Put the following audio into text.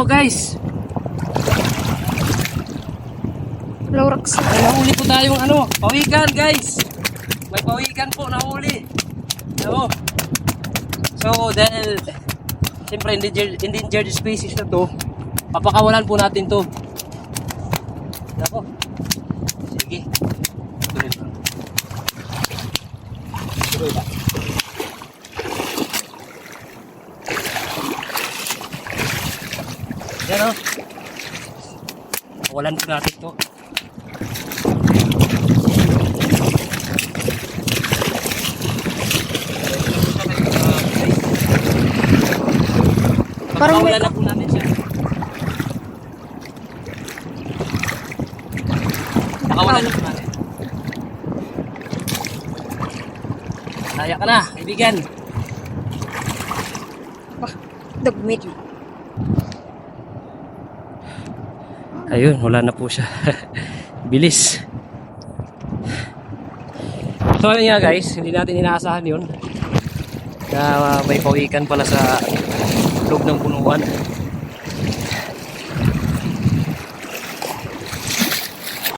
Hello guys. Hello, Rox. May nahuli po tayong pawikan guys. May pawikan po nahuli. Ano? So dahil siyempre endangered species na to, papakawalan po natin to. Ako. Sige. Tuloy lang. Tuloy lang. Yan o. Pakawalan po natin to. Parang Pakawalan na po natin siya. Pakawalan na po natin. Laya ka na, kaibigan. dagmit. Ayun, wala na po siya. Bilis. So ayun nga guys, hindi natin inaasahan yun na may pawikan pala sa loob ng punuan.